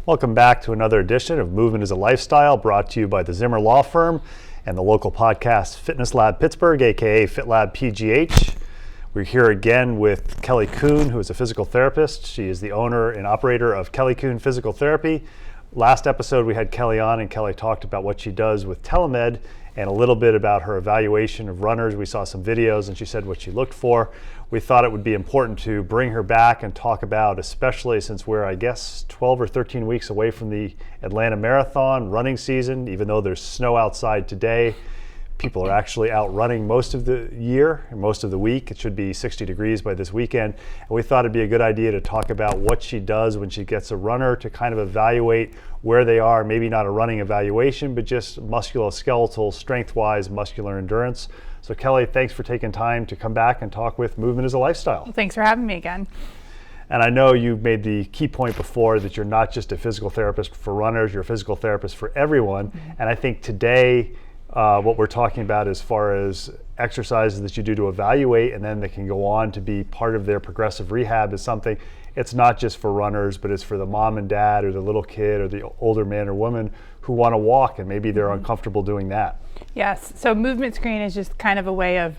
Welcome back to another edition of Movement is a Lifestyle, brought to you by the Zihmer Law Firm and the local podcast Fitness Lab Pittsburgh, aka FitLabPGH. We're here again with Kelly Kuhn, who is a physical therapist. She is the owner and operator of Kelly Kuhn Physical Therapy. Last episode we had Kelly on, and Kelly talked about what she does with telemed and a little bit about her evaluation of runners. We saw some videos and she said what she looked for. We thought it would be important to bring her back and talk about, especially since we're, I guess, 12 or 13 weeks away from the Atlanta Marathon running season. Even though there's snow outside today, people are actually out running most of the year and most of the week. It should be 60 degrees by this weekend. And we thought it'd be a good idea to talk about what she does when she gets a runner, to kind of evaluate where they are, maybe not a running evaluation, but just musculoskeletal, strength-wise, muscular endurance. So Kelly, thanks for taking time to come back and talk with Movement is a Lifestyle. Well, thanks for having me again. And I know you made the key point before that you're not just a physical therapist for runners, you're a physical therapist for everyone. Mm-hmm. And I think today, what we're talking about as far as exercises that you do to evaluate and then they can go on to be part of their progressive rehab is something, it's not just for runners, but it's for the mom and dad or the little kid or the older man or woman who want to walk and maybe they're uncomfortable doing that. Yes, so movement screen is just kind of a way of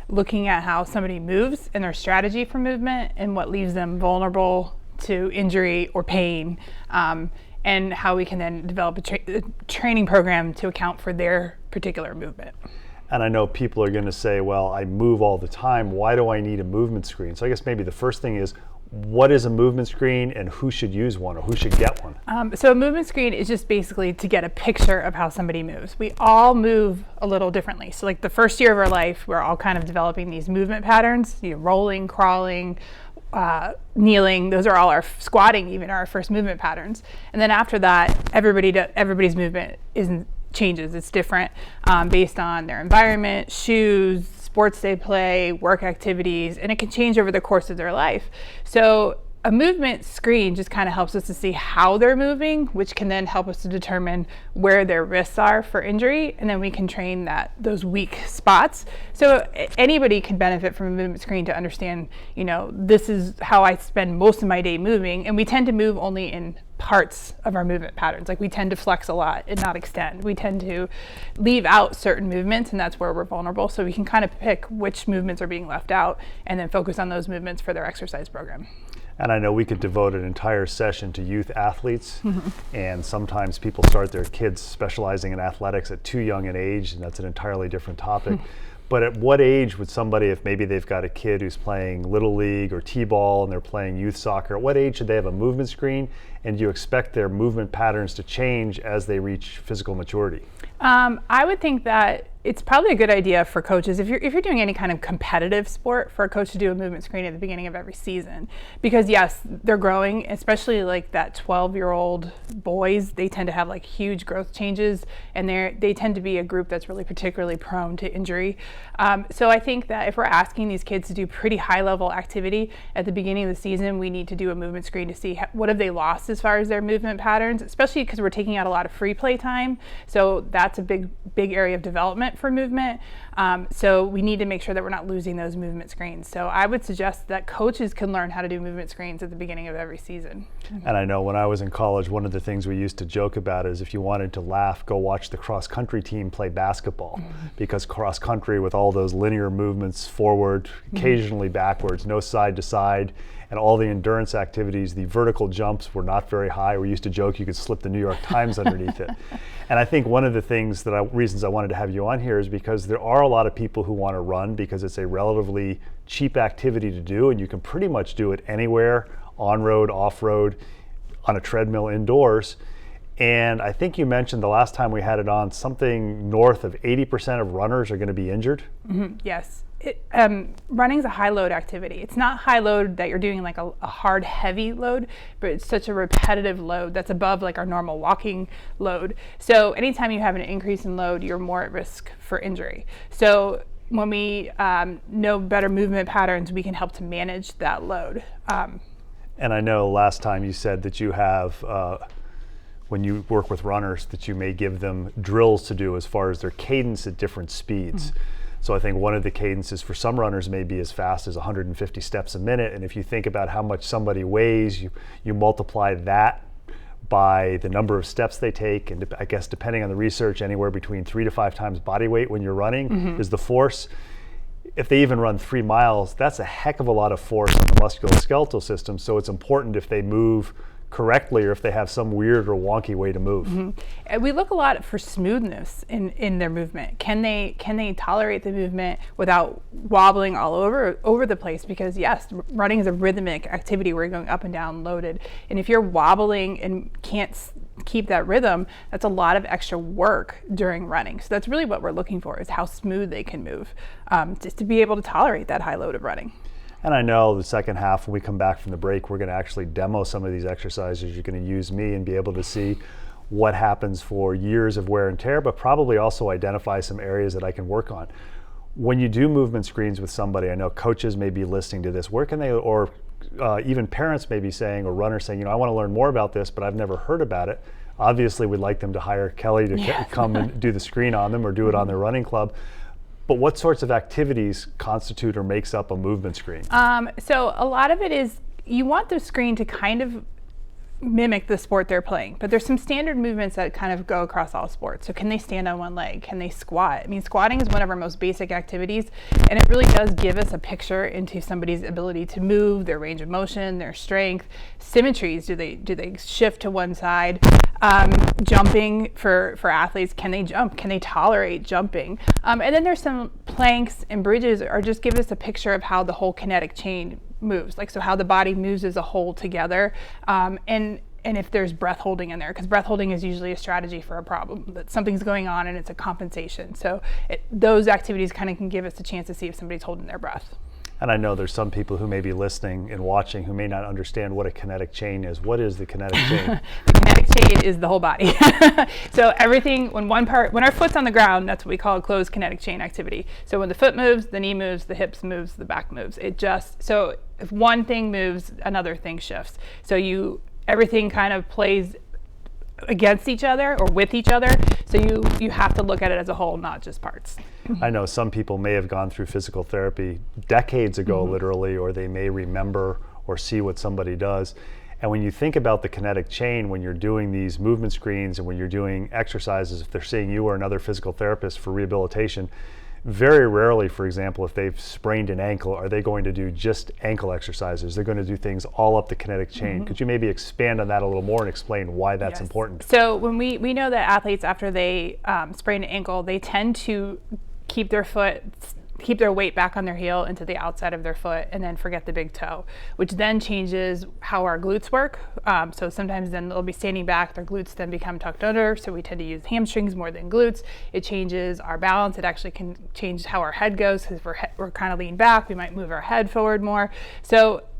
looking at how somebody moves and their strategy for movement and what leaves them vulnerable to injury or pain. And how we can then develop a training program to account for their particular movement. And I know people are going to say, well, I move all the time. Why do I need a movement screen? So I guess maybe the first thing is, what is a movement screen and who should use one or who should get one? So a movement screen is just basically to get a picture of how somebody moves. We all move a little differently. So like the first year of our life, we're all kind of developing these movement patterns, rolling, crawling, kneeling. Those are all our squatting, even our first movement patterns. And then after that, everybody's movement changes. It's different based on their environment, shoes, sports they play, work activities, and it can change over the course of their life. So a movement screen just kind of helps us to see how they're moving, which can then help us to determine where their risks are for injury, and then we can train those weak spots. So anybody can benefit from a movement screen to understand, this is how I spend most of my day moving, and we tend to move only in parts of our movement patterns. Like we tend to flex a lot and not extend. We tend to leave out certain movements, and that's where we're vulnerable. So we can kind of pick which movements are being left out and then focus on those movements for their exercise program. And I know we could devote an entire session to youth athletes, and sometimes people start their kids specializing in athletics at too young an age, and that's an entirely different topic. But at what age would somebody, if maybe they've got a kid who's playing Little League or T-ball and they're playing youth soccer, at what age should they have a movement screen? And do you expect their movement patterns to change as they reach physical maturity? I would think that it's probably a good idea for coaches, if you're doing any kind of competitive sport, for a coach to do a movement screen at the beginning of every season. Because yes, they're growing, especially like that 12-year-old boys, they tend to have like huge growth changes, and they tend to be a group that's really particularly prone to injury. So I think that if we're asking these kids to do pretty high level activity at the beginning of the season, we need to do a movement screen to see what have they lost as far as their movement patterns, especially because we're taking out a lot of free play time. So that's a big area of development for movement. So we need to make sure that we're not losing those movement screens. So I would suggest that coaches can learn how to do movement screens at the beginning of every season. And I know when I was in college, one of the things we used to joke about is if you wanted to laugh, go watch the cross country team play basketball, because cross country with all those linear movements forward, occasionally backwards, no side to side, and all the endurance activities, the vertical jumps were not very high. We used to joke you could slip the New York Times underneath it. And I think one of the reasons I wanted to have you on here is because there are a lot of people who want to run because it's a relatively cheap activity to do, and you can pretty much do it anywhere, on-road, off-road, on a treadmill, indoors. And I think you mentioned the last time we had it on, something north of 80% of runners are going to be injured. Yes. Running is a high load activity. It's not high load that you're doing like a hard heavy load, but it's such a repetitive load that's above like our normal walking load. So anytime you have an increase in load, you're more at risk for injury. So when we know better movement patterns, we can help to manage that load. And I know last time you said that you have, when you work with runners, that you may give them drills to do as far as their cadence at different speeds. So I think one of the cadences for some runners may be as fast as 150 steps a minute. And if you think about how much somebody weighs, you multiply that by the number of steps they take, and I guess depending on the research, anywhere between 3 to 5 times body weight when you're running is the force. If they even run 3 miles, that's a heck of a lot of force on the musculoskeletal system. So it's important if they move correctly or if they have some weird or wonky way to move. And we look a lot for smoothness in their movement. Can they tolerate the movement without wobbling all over the place? Because yes, running is a rhythmic activity where you're going up and down loaded. And if you're wobbling and can't keep that rhythm, that's a lot of extra work during running. So that's really what we're looking for, is how smooth they can move, just to be able to tolerate that high load of running. And I know the second half, when we come back from the break, we're going to actually demo some of these exercises. You're going to use me and be able to see what happens for years of wear and tear, but probably also identify some areas that I can work on. When you do movement screens with somebody, I know coaches may be listening to this, where can they, or even parents may be saying, or runners saying, I want to learn more about this, but I've never heard about it. Obviously, we'd like them to hire Kelly to come and do the screen on them or do it on their running club. But what sorts of activities constitute or makes up a movement screen? So a lot of it is, you want the screen to kind of mimic the sport they're playing, but there's some standard movements that kind of go across all sports. So can they stand on one leg? Can they squat? I mean, squatting is one of our most basic activities, and it really does give us a picture into somebody's ability to move, their range of motion, their strength, symmetries. Do they shift to one side? Jumping for athletes, can they jump? Can they tolerate jumping? And then there's some planks and bridges, or just give us a picture of how the whole kinetic chain moves, so how the body moves as a whole together, and if there's breath holding in there, because breath holding is usually a strategy for a problem, that something's going on and it's a compensation. So those activities kind of can give us a chance to see if somebody's holding their breath. And I know there's some people who may be listening and watching who may not understand what a kinetic chain is. What is the kinetic chain? The kinetic chain is the whole body. So everything, when our foot's on the ground, that's what we call a closed kinetic chain activity. So when the foot moves, the knee moves, the hips moves, the back moves. So if one thing moves, another thing shifts. So everything kind of plays against each other or with each other. So you have to look at it as a whole, not just parts. I know some people may have gone through physical therapy decades ago, literally, or they may remember or see what somebody does. And when you think about the kinetic chain, when you're doing these movement screens and when you're doing exercises, if they're seeing you or another physical therapist for rehabilitation, very rarely, for example, if they've sprained an ankle, are they going to do just ankle exercises? They're going to do things all up the kinetic chain. Could you maybe expand on that a little more and explain why that's important? So when we know that athletes, after they sprain an ankle, they tend to keep their weight back on their heel into the outside of their foot and then forget the big toe, which then changes how our glutes work. So sometimes then they'll be standing back, their glutes then become tucked under, so we tend to use hamstrings more than glutes. It changes our balance. It actually can change how our head goes, because we're kind of leaned back, we might move our head forward more.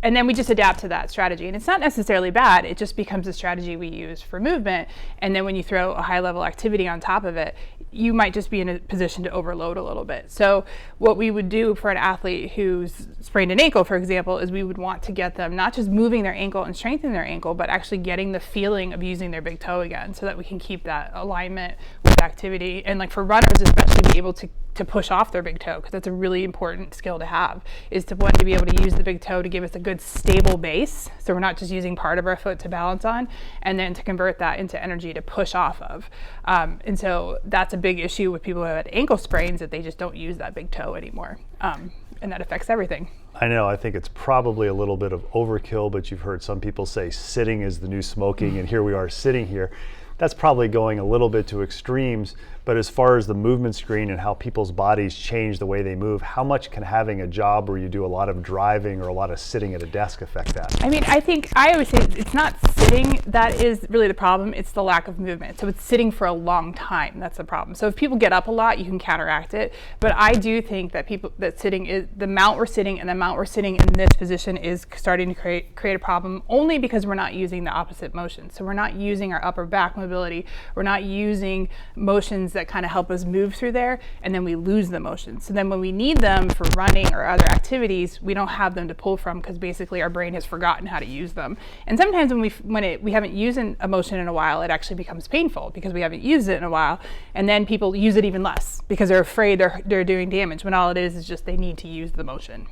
And then we just adapt to that strategy. And it's not necessarily bad, it just becomes a strategy we use for movement. And then when you throw a high level activity on top of it, you might just be in a position to overload a little bit. So what we would do for an athlete who's sprained an ankle, for example, is we would want to get them not just moving their ankle and strengthening their ankle, but actually getting the feeling of using their big toe again, so that we can keep that alignment with activity. And for runners especially, be able to push off their big toe, because that's a really important skill to have, is to be able to use the big toe to give us a good stable base, so we're not just using part of our foot to balance on, and then to convert that into energy to push off of. And so that's a big issue with people who have had ankle sprains, that they just don't use that big toe anymore, and that affects everything. I know, I think it's probably a little bit of overkill, but you've heard some people say sitting is the new smoking, and here we are sitting here. That's probably going a little bit to extremes, but as far as the movement screen and how people's bodies change the way they move, how much can having a job where you do a lot of driving or a lot of sitting at a desk affect that? I mean, I always say it's not sitting that is really the problem, it's the lack of movement. So it's sitting for a long time, that's the problem. So if people get up a lot, you can counteract it. But I do think that sitting is, the amount we're sitting and the amount we're sitting in this position is starting to create a problem, only because we're not using the opposite motion. So we're not using our upper back mobility, we're not using motions that kind of help us move through there, and then we lose the motion. So then when we need them for running or other activities, we don't have them to pull from, because basically our brain has forgotten how to use them. And sometimes when we haven't used a motion in a while, it actually becomes painful because we haven't used it in a while, and then people use it even less because they're afraid they're doing damage, when all it is just they need to use the motion.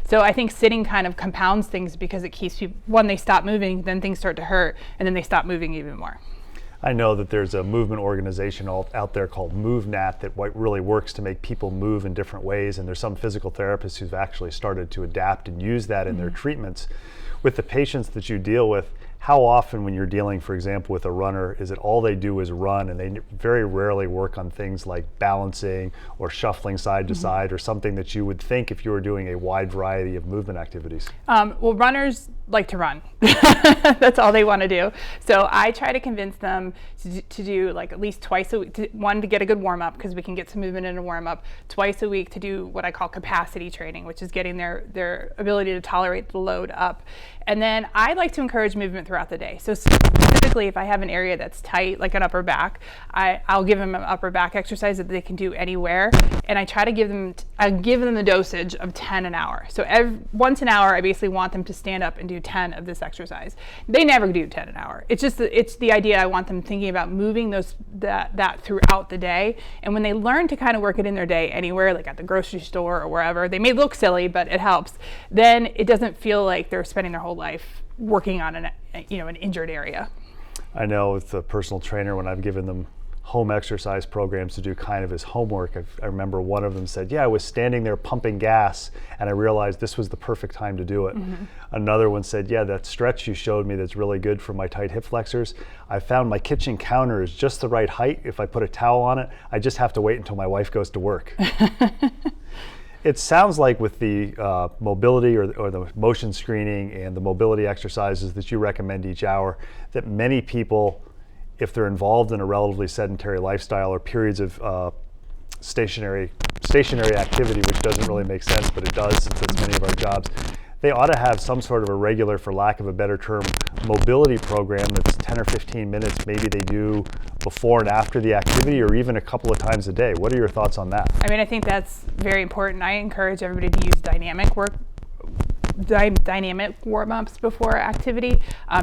So I think sitting kind of compounds things because it keeps people, when they stop moving, then things start to hurt, and then they stop moving even more. I know that there's a movement organization out there called MoveNat that really works to make people move in different ways, and there's some physical therapists who've actually started to adapt and use that in their treatments. With the patients that you deal with, how often when you're dealing, for example, with a runner, is it all they do is run and they very rarely work on things like balancing or shuffling side to side or something that you would think if you were doing a wide variety of movement activities? Well, runners like to run. That's all they want to do. So I try to convince them to do like at least twice a week, one, to get a good warm up because we can get some movement in a warm up, twice a week to do what I call capacity training, which is getting their ability to tolerate the load up. And then I like to encourage movement throughout the day. So specifically, if I have an area that's tight, like an upper back, I'll give them an upper back exercise that they can do anywhere. And I try to give them the dosage of 10 an hour. So once an hour, I basically want them to stand up and do 10 of this exercise. They never do 10 an hour. It's just it's the idea I want them thinking about moving that throughout the day. And when they learn to kind of work it in their day anywhere, like at the grocery store or wherever, they may look silly, but it helps. Then it doesn't feel like they're spending their whole life working on an injured area. I know with a personal trainer, when I've given them home exercise programs to do kind of as homework, I remember one of them said, yeah, I was standing there pumping gas and I realized this was the perfect time to do it. Another one said, yeah, that stretch you showed me that's really good for my tight hip flexors, I found my kitchen counter is just the right height. If I put a towel on it, I just have to wait until my wife goes to work. It sounds like with the mobility or the motion screening and the mobility exercises that you recommend each hour, that many people, if they're involved in a relatively sedentary lifestyle or periods of stationary activity, which doesn't really make sense, but it does since it's many of our jobs, they ought to have some sort of a regular, for lack of a better term, mobility program that's 10 or 15 minutes, maybe they do before and after the activity or even a couple of times a day. What are your thoughts on that? I mean, I think that's very important. I encourage everybody to use dynamic warm-ups before activity,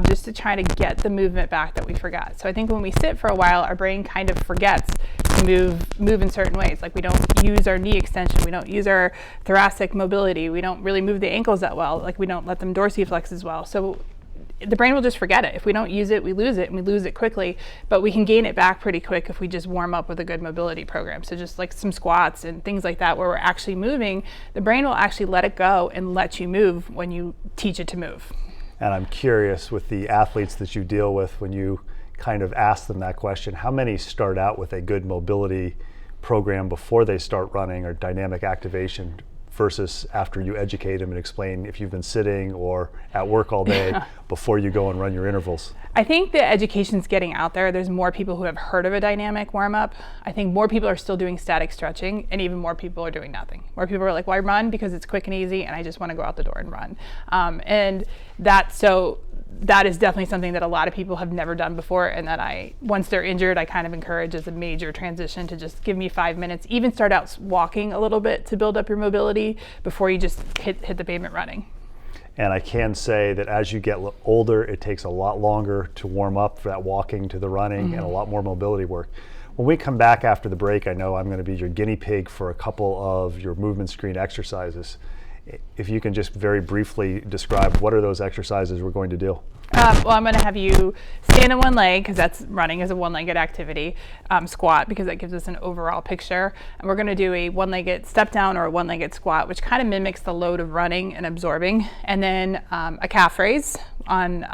just to try to get the movement back that we forgot. So I think when we sit for a while, our brain kind of forgets to move in certain ways. Like we don't use our knee extension, we don't use our thoracic mobility, we don't really move the ankles that well, like we don't let them dorsiflex as well. So the brain will just forget it. If we don't use it, we lose it, and we lose it quickly, but we can gain it back pretty quick if we just warm up with a good mobility program. So just like some squats and things like that where we're actually moving, the brain will actually let it go and let you move when you teach it to move. And I'm curious, with the athletes that you deal with, when you kind of ask them that question, how many start out with a good mobility program before they start running or dynamic activation versus after you educate them and explain if you've been sitting or at work all day before you go and run your intervals? I think the education's getting out there. There's more people who have heard of a dynamic warm-up. I think more people are still doing static stretching, and even more people are doing nothing. More people are like, well, I run because it's quick and easy and I just want to go out the door and run. And that is definitely something that a lot of people have never done before, and that once they're injured, I kind of encourage as a major transition to just give me 5 minutes, even start out walking a little bit to build up your mobility before you just hit the pavement running. And I can say that as you get older, it takes a lot longer to warm up for that walking to the running and a lot more mobility work. When we come back after the break, I know I'm going to be your guinea pig for a couple of your movement screen exercises. If you can just very briefly describe what are those exercises we're going to do. Well, I'm going to have you stand on one leg because that's running is a one-legged activity, squat because that gives us an overall picture, and we're going to do a one-legged step down or a one-legged squat, which kind of mimics the load of running and absorbing, and then a calf raise on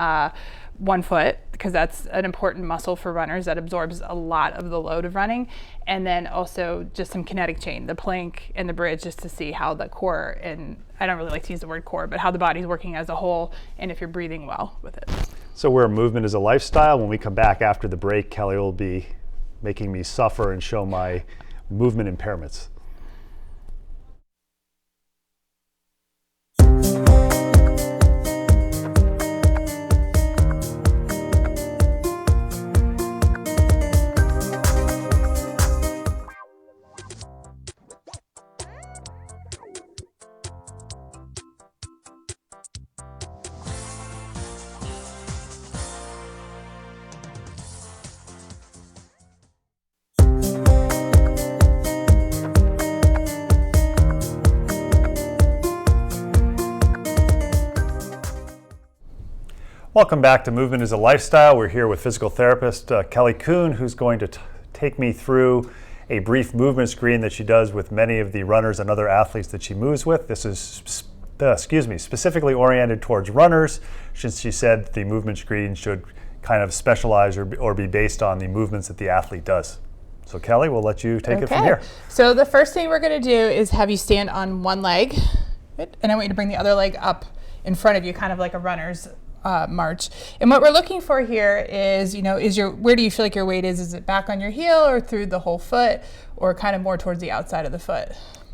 one foot because that's an important muscle for runners that absorbs a lot of the load of running, and then also just some kinetic chain, the plank and the bridge, just to see how the core, and I don't really like to use the word core, but how the body's working as a whole and if you're breathing well with it. So where movement is a lifestyle, when we come back after the break, Kelly will be making me suffer and show my movement impairments. Welcome back to Movement is a Lifestyle. We're here with physical therapist Kelly Kuhn, who's going to take me through a brief movement screen that she does with many of the runners and other athletes that she moves with. This is specifically oriented towards runners, since she said the movement screen should kind of specialize or be based on the movements that the athlete does. So Kelly, we'll let you take it from here. So the first thing we're going to do is have you stand on one leg, and I want you to bring the other leg up in front of you, kind of like a runner's march. And what we're looking for here is, where do you feel like your weight is? Is it back on your heel or through the whole foot, or kind of more towards the outside of the foot?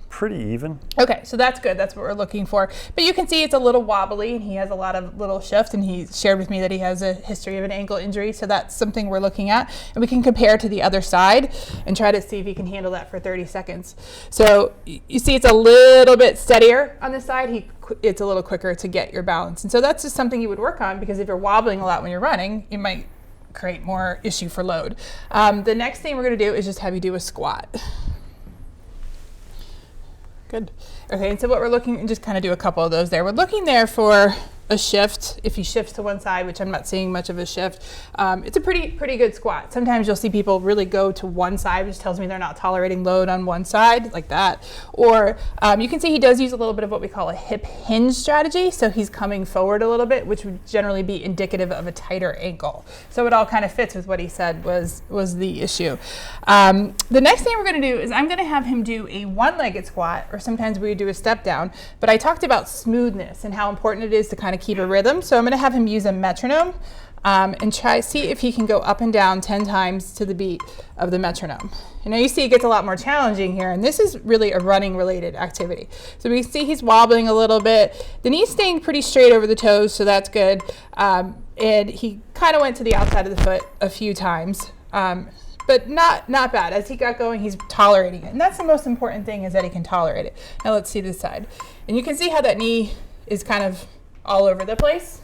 Pretty even. Okay, so that's good. That's what we're looking for. But you can see it's a little wobbly, and he has a lot of little shifts, and he shared with me that he has a history of an ankle injury, so that's something we're looking at. And we can compare to the other side and try to see if he can handle that for 30 seconds. So you see it's a little bit steadier on this side. It's a little quicker to get your balance. And so that's just something you would work on, because if you're wobbling a lot when you're running, it might create more issue for load. The next thing we're going to do is just have you do a squat. Good. Okay, and so what we're looking, and just kind of do a couple of those there. We're looking there for a shift. If he shifts to one side, which I'm not seeing much of a shift, it's a pretty good squat. Sometimes you'll see people really go to one side, which tells me they're not tolerating load on one side, like that. Or you can see he does use a little bit of what we call a hip hinge strategy. So he's coming forward a little bit, which would generally be indicative of a tighter ankle. So it all kind of fits with what he said was the issue. The next thing we're going to do is I'm going to have him do a one-legged squat, or sometimes we do a step down. But I talked about smoothness and how important it is to kind of keep a rhythm. So I'm going to have him use a metronome and see if he can go up and down 10 times to the beat of the metronome. And now you see it gets a lot more challenging here, and this is really a running related activity. So we see he's wobbling a little bit. The knee's staying pretty straight over the toes, so that's good. And he kind of went to the outside of the foot a few times. But not bad. As he got going, he's tolerating it. And that's the most important thing, is that he can tolerate it. Now let's see this side. And you can see how that knee is kind of all over the place.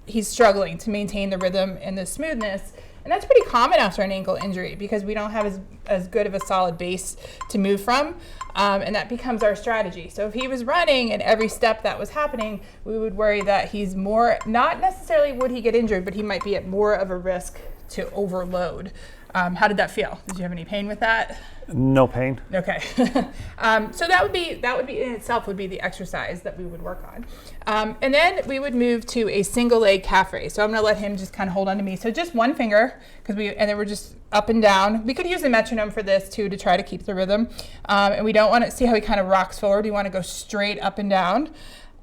He's struggling to maintain the rhythm and the smoothness. And that's pretty common after an ankle injury, because we don't have as good of a solid base to move from. And that becomes our strategy. So if he was running and every step that was happening, we would worry that he's more, not necessarily would he get injured, but he might be at more of a risk to overload. How did that feel? Did you have any pain with that? No pain. Okay. So that would be in itself would be the exercise that we would work on. And then we would move to a single leg calf raise. So I'm going to let him just kind of hold on to me. So just one finger, and then we're just up and down. We could use a metronome for this too, to try to keep the rhythm. And we don't want to see how he kind of rocks forward. We want to go straight up and down.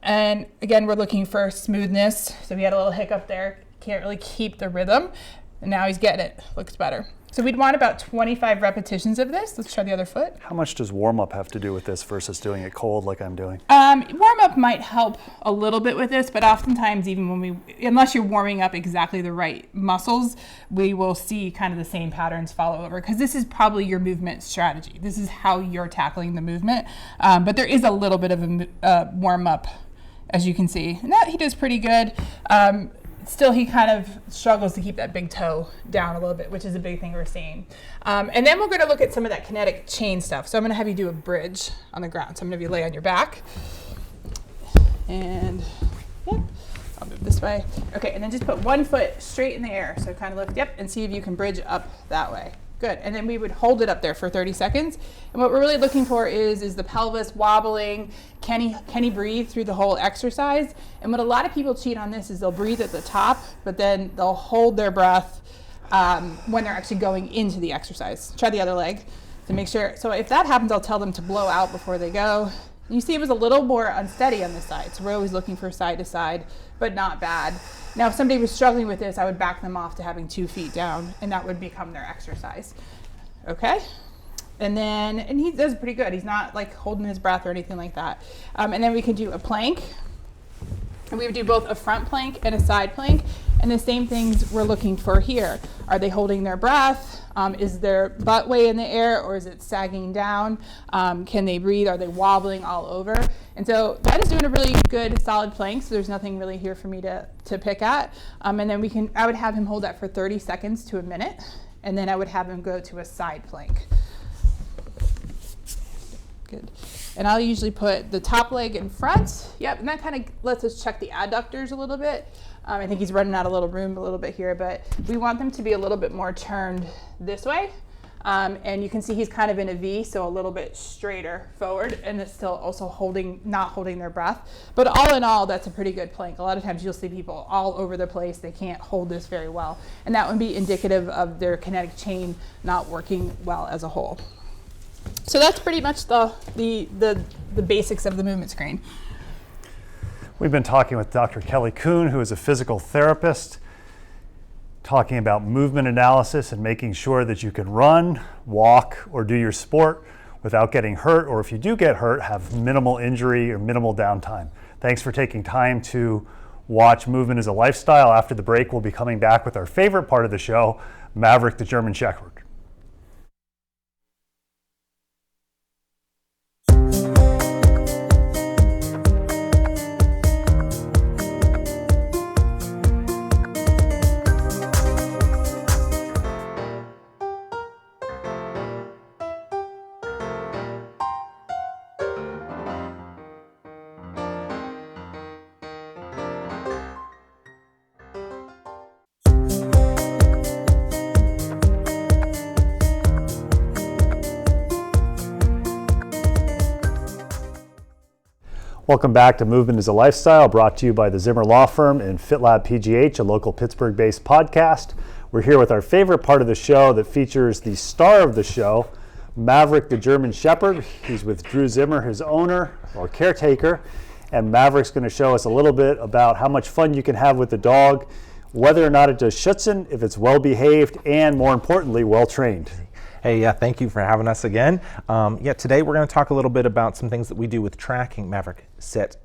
And again, we're looking for smoothness. So we had a little hiccup there. Can't really keep the rhythm. And now he's getting it. Looks better. So we'd want about 25 repetitions of this. Let's try the other foot. How much does warm-up have to do with this versus doing it cold like I'm doing? Warm-up might help a little bit with this, but oftentimes even unless you're warming up exactly the right muscles, we will see kind of the same patterns follow over, because this is probably your movement strategy. This is how you're tackling the movement. But there is a little bit of a warm-up, as you can see. And that he does pretty good. Still, he kind of struggles to keep that big toe down a little bit, which is a big thing we're seeing. And then we're going to look at some of that kinetic chain stuff. So I'm going to have you do a bridge on the ground. So I'm going to have you lay on your back. And yep, I'll move this way. Okay, and then just put one foot straight in the air. So kind of lift, yep, and see if you can bridge up that way. Good. And then we would hold it up there for 30 seconds. And what we're really looking for is the pelvis wobbling. Can he breathe through the whole exercise? And what a lot of people cheat on this is they'll breathe at the top, but then they'll hold their breath when they're actually going into the exercise. Try the other leg to make sure. So if that happens, I'll tell them to blow out before they go. You see it was a little more unsteady on this side. So we're always looking for side to side, but not bad. Now, if somebody was struggling with this, I would back them off to having 2 feet down, and that would become their exercise. Okay? And he does pretty good. He's not like holding his breath or anything like that. And then we can do a plank. And we would do both a front plank and a side plank. And the same things we're looking for here. Are they holding their breath? Is their butt way in the air, or is it sagging down? Can they breathe? Are they wobbling all over? And so that is doing a really good solid plank. So there's nothing really here for me to pick at. And then I would have him hold that for 30 seconds to a minute. And then I would have him go to a side plank. Good. And I'll usually put the top leg in front. Yep, and that kind of lets us check the adductors a little bit. I think he's running out of little room a little bit here, but we want them to be a little bit more turned this way. And you can see he's kind of in a V, so a little bit straighter forward, and it's still also not holding their breath. But all in all, that's a pretty good plank. A lot of times you'll see people all over the place. They can't hold this very well. And that would be indicative of their kinetic chain not working well as a whole. So that's pretty much the basics of the movement screen. We've been talking with Dr. Kelly Kuhn, who is a physical therapist, talking about movement analysis and making sure that you can run, walk, or do your sport without getting hurt, or if you do get hurt, have minimal injury or minimal downtime. Thanks for taking time to watch Movement is a Lifestyle. After the break, we'll be coming back with our favorite part of the show, Maverick the German Shepherd. Welcome back to Movement is a Lifestyle, brought to you by the Zihmer Law Firm and FitLabPGH, a local Pittsburgh-based podcast. We're here with our favorite part of the show that features the star of the show, Maverick the German Shepherd. He's with Drew Zihmer, his owner or caretaker, and Maverick's going to show us a little bit about how much fun you can have with the dog, whether or not it does schutzen, if it's well-behaved, and more importantly, well-trained. Hey, thank you for having us again. Today we're going to talk a little bit about some things that we do with tracking. Maverick, sit.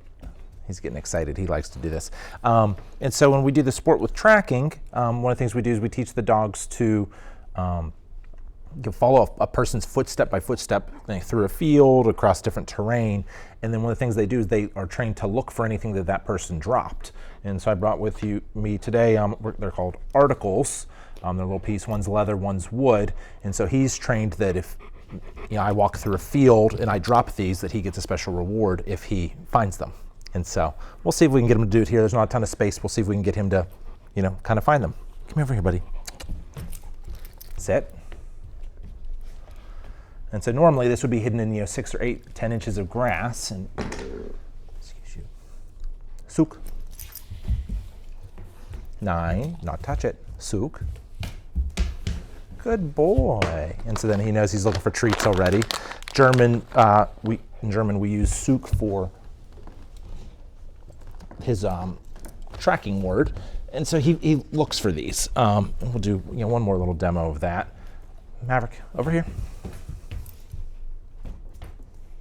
He's getting excited. He likes to do this. And so when we do the sport with tracking, one of the things we do is we teach the dogs to follow a person's footstep by footstep through a field, across different terrain. And then one of the things they do is they are trained to look for anything that person dropped. And so I brought with me today, they're called articles. They're a little piece, one's leather, one's wood. And so he's trained that if I walk through a field and I drop these, that he gets a special reward if he finds them. And so we'll see if we can get him to do it here. There's not a ton of space. We'll see if we can get him to, kind of find them. Come over here, buddy. Sit. And so normally this would be hidden in 6 or 8, 10 inches of grass. And excuse you. Suk. 9, not touch it. Suk. Good boy. And so then he knows he's looking for treats already. In German we use Suk for his tracking word. And so he looks for these. And we'll do one more little demo of that. Maverick, over here.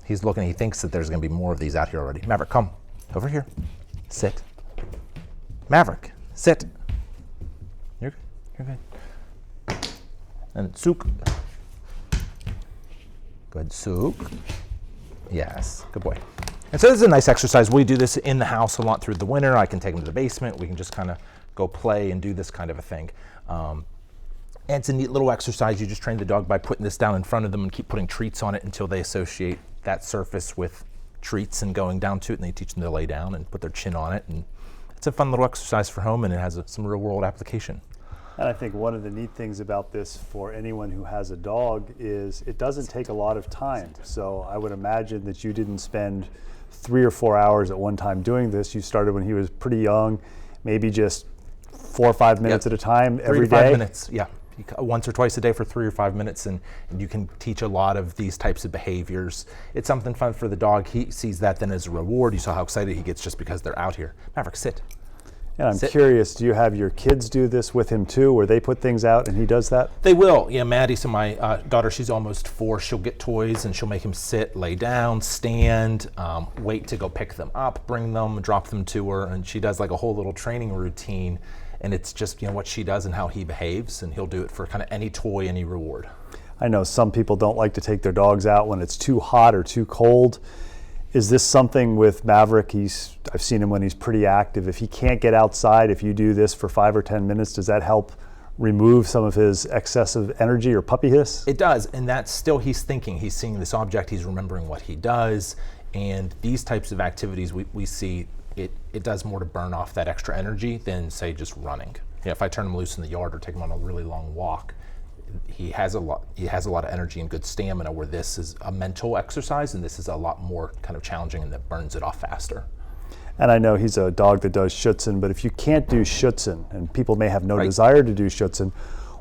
He's looking, he thinks that there's going to be more of these out here already. Maverick, come over here. Sit. Maverick, sit. You're good. You're good. And Suk. Good, Suk. Yes, good boy. And so this is a nice exercise. We do this in the house a lot through the winter. I can take him to the basement. We can just kind of go play and do this kind of a thing. And it's a neat little exercise. You just train the dog by putting this down in front of them and keep putting treats on it until they associate that surface with treats and going down to it, and they teach them to lay down and put their chin on it. And it's a fun little exercise for home, and it has some real world application. And I think one of the neat things about this for anyone who has a dog is it doesn't take a lot of time. So I would imagine that you didn't spend 3 or 4 hours at one time doing this. You started when he was pretty young, maybe just 4 or 5 minutes at a time every day. 3 to 5 minutes, yeah. Once or twice a day for 3 or 5 minutes, and you can teach a lot of these types of behaviors. It's something fun for the dog. He sees that then as a reward. You saw how excited he gets just because they're out here. Maverick, sit. And I'm curious, do you have your kids do this with him too, where they put things out and he does that? They will. Yeah, Maddie, so my daughter, she's almost 4. She'll get toys and she'll make him sit, lay down, stand, wait to go pick them up, bring them, drop them to her, and she does like a whole little training routine. And it's just what she does and how he behaves, and he'll do it for kind of any toy, any reward. I know some people don't like to take their dogs out when it's too hot or too cold. Is this something with Maverick? I've seen him when he's pretty active. If he can't get outside, if you do this for 5 or 10 minutes, does that help remove some of his excessive energy or puppiness? It does, and that's still, he's thinking. He's seeing this object, he's remembering what he does, and these types of activities we see it does more to burn off that extra energy than, say, just running. If I turn him loose in the yard or take him on a really long walk, he has a lot of energy and good stamina, where this is a mental exercise and this is a lot more kind of challenging and that burns it off faster. And I know he's a dog that does Schutzen, but if you can't do Schutzen, and people may have no desire to do Schutzen,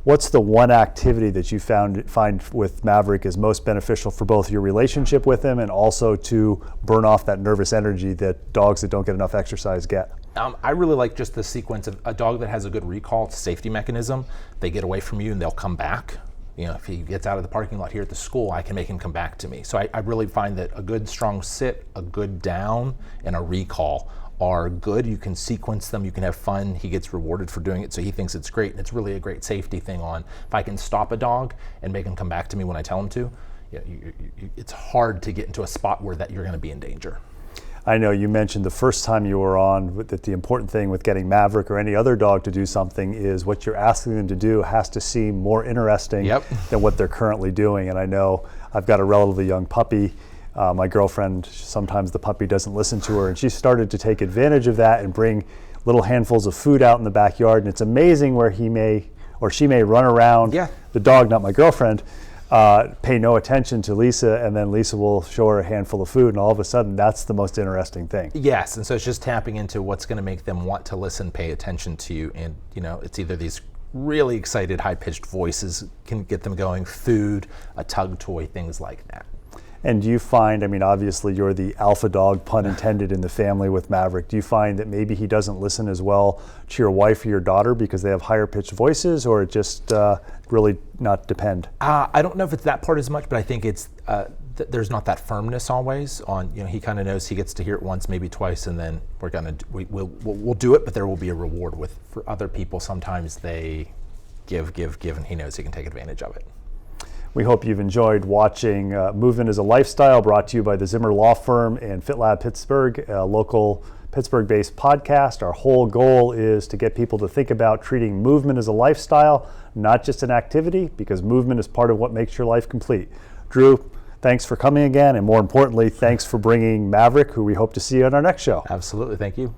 what's the one activity that you find with Maverick is most beneficial for both your relationship with him and also to burn off that nervous energy that dogs that don't get enough exercise get? I really like just the sequence of a dog that has a good recall. It's a safety mechanism. They get away from you and they'll come back. If he gets out of the parking lot here at the school, I can make him come back to me. So I really find that a good strong sit, a good down, and a recall are good. You can sequence them, you can have fun. He gets rewarded for doing it, so he thinks it's great, and it's really a great safety thing on. If I can stop a dog and make him come back to me when I tell him to, it's hard to get into a spot where that you're going to be in danger. I know you mentioned the first time you were on that the important thing with getting Maverick or any other dog to do something is what you're asking them to do has to seem more interesting than what they're currently doing. And I know I've got a relatively young puppy. My girlfriend, sometimes the puppy doesn't listen to her, and she started to take advantage of that and bring little handfuls of food out in the backyard. And it's amazing where he may or she may run around, the dog, not my girlfriend, pay no attention to Lisa, and then Lisa will show her a handful of food, and all of a sudden that's the most interesting thing. Yes, and so it's just tapping into what's going to make them want to listen, pay attention to you, and it's either these really excited high-pitched voices can get them going, food, a tug toy, things like that. And do you find, obviously you're the alpha dog, pun intended, in the family with Maverick. Do you find that maybe he doesn't listen as well to your wife or your daughter because they have higher pitched voices, or it just really not depend? I don't know if it's that part as much, but I think it's there's not that firmness always on, he kind of knows he gets to hear it once, maybe twice, and then we'll do it, but there will be a reward for other people. Sometimes they give, and he knows he can take advantage of it. We hope you've enjoyed watching Movement is a Lifestyle, brought to you by the Zihmer Law Firm and FitLab Pittsburgh, a local Pittsburgh-based podcast. Our whole goal is to get people to think about treating movement as a lifestyle, not just an activity, because movement is part of what makes your life complete. Drew, thanks for coming again, and more importantly, thanks for bringing Maverick, who we hope to see on our next show. Absolutely, thank you.